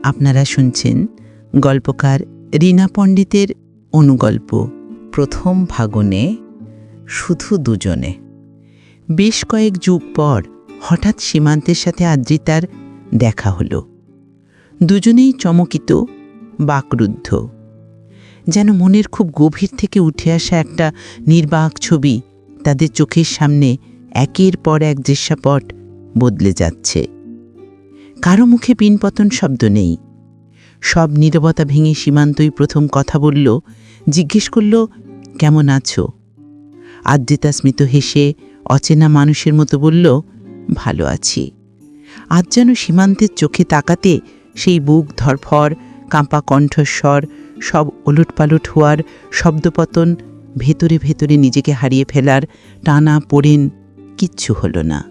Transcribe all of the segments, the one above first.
আপনারা শুনছেন গল্পকার রীনা পণ্ডিতের অনুগল্প প্রথম ফাগুনে শুধু দুজনে। বেশ কয়েক যুগ পর হঠাৎ সীমান্তের সাথে আদ্রিতার দেখা হলো। দুজনেই চমকিত, বাকরুদ্ধ। যেন মনের খুব গভীর থেকে উঠে আসা একটা নির্বাক ছবি তাদের চোখের সামনে একের পর এক দৃশ্যপট বদলে যাচ্ছে। কারো মুখে পিনপতন শব্দ নেই। সব নীরবতা ভেঙে সীমান্তই প্রথম কথা বলল, জিজ্ঞেস করল, কেমন আছো? আদ্রিতা স্মিত হেসে অচেনা মানুষের মতো বলল, ভালো আছি। আজ যেন সীমান্তের চোখে তাকাতে সেই বুক ধরফর, কাঁপা কণ্ঠস্বর, সব ওলটপালট হওয়ার শব্দপতন, ভেতরে ভেতরে নিজেকে হারিয়ে ফেলার টানা পোড়েন কিচ্ছু হলো না।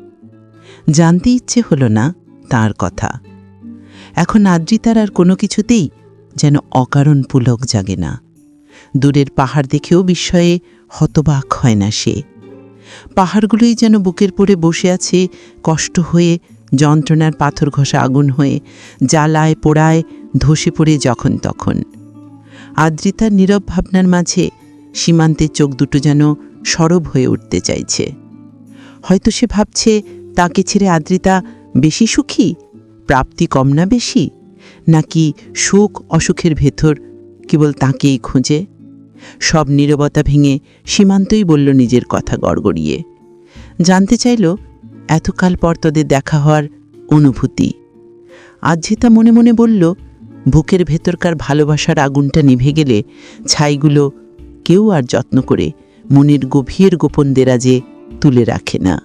জানতে ইচ্ছে হলো না তার কথা। এখন আদ্রিতার আর কোনো কিছুতেই যেন অকারণ পুলক জাগে না। দূরের পাহাড় দেখেও বিস্ময়ে হতবাক হয় না সে। পাহাড়গুলোই যেন বুকের পরে বসে আছে, কষ্ট হয়ে, যন্ত্রণার পাথর ঘষা আগুন হয়ে, জ্বালায় পোড়ায় ধসে পড়ে যখন তখন। আদ্রিতার নীরব ভাবনার মাঝে সীমান্তের চোখ দুটো যেন সরব হয়ে উঠতে চাইছে। হয়তো সে ভাবছে, তাকে ছেড়ে আদ্রিতা বেশি সুখী, প্রাপ্তি কম না বেশি, নাকি সুখ অসুখের ভেতর কেবল তাকেই খুঁজে। সব নীরবতা ভেঙে সীমান্তই বলল নিজের কথা গড়গড়িয়ে। জানতে চাইল এতকাল পর তোদের দেখা হওয়ার অনুভূতি। আদ্রিতা মনে মনে বলল, বুকের ভেতরকার ভালোবাসার আগুনটা নিভে গেলে ছাইগুলো কেউ আর যত্ন করে মনের গভীর গোপন দেরাজে তুলে রাখে না।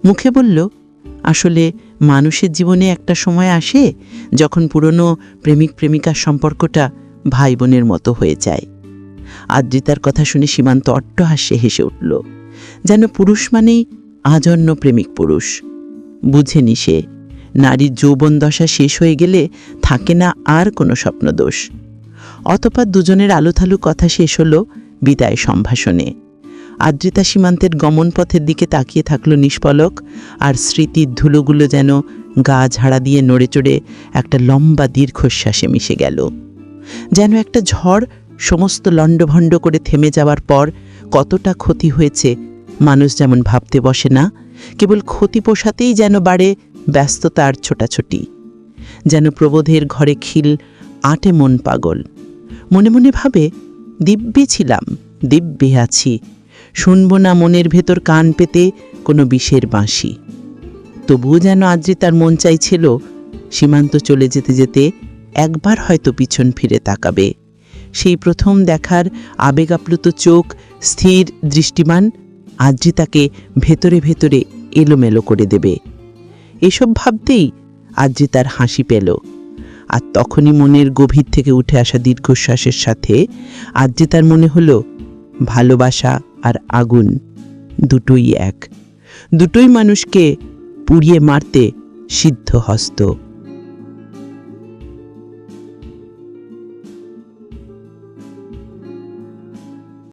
মুখে বলল, আসলে মানুষের জীবনে একটা সময় আসে যখন পুরনো প্রেমিক প্রেমিকার সম্পর্কটা ভাই বোনের মতো হয়ে যায়। আদ্রিতার কথা শুনে সীমান্ত অট্টহাস্যে হেসে উঠল। যেন পুরুষ মানেই আজন্য প্রেমিক পুরুষ। বুঝেনি সে, নারীর যৌবন দশা শেষ হয়ে গেলে থাকে না আর কোনো স্বপ্নদোষ। অতঃপর দুজনের আলুথালু কথা শেষ হলো বিদায় সম্ভাষণে। আদ্রিতা সীমান্তের গমনপথের দিকে তাকিয়ে থাকলো নিষ্পলক, আর স্মৃতির ধুলোগুলো যেন গা ঝাড়া দিয়ে নড়ে চড়ে একটা লম্বা দীর্ঘশ্বাসে মিশে গেল। যেন একটা ঝড় সমস্ত লণ্ডভণ্ড করে থেমে যাওয়ার পর কতটা ক্ষতি হয়েছে মানুষ যেমন ভাবতে বসে না, কেবল ক্ষতি পোষাতেই যেন বাড়ে ব্যস্ততার ছোটাছুটি। যেন প্রবোধের ঘরে খিল আটে মন পাগল। মনে মনে ভাবে, দিব্যে ছিলাম, দিব্যে আছি, শুনব না মনের ভেতর কান পেতে কোনো বিষের বাঁশি। তবুও যেন আদ্রিতার মন চাইছিল সীমান্ত চলে যেতে যেতে একবার হয়তো পিছন ফিরে তাকাবে। সেই প্রথম দেখার আবেগ আপ্লুত চোখ, স্থির দৃষ্টিমান আদ্রিতাকে ভেতরে ভেতরে এলোমেলো করে দেবে। এসব ভাবতেই আদ্রিতার হাসি পেল। আর তখনই মনের গভীর থেকে উঠে আসা দীর্ঘশ্বাসের সাথে আদ্রিতার মনে হলো, ভালোবাসা আর আগুন দুটোই এক, দুটোই মানুষকে পুড়িয়ে মারতে সিদ্ধ হস্ত।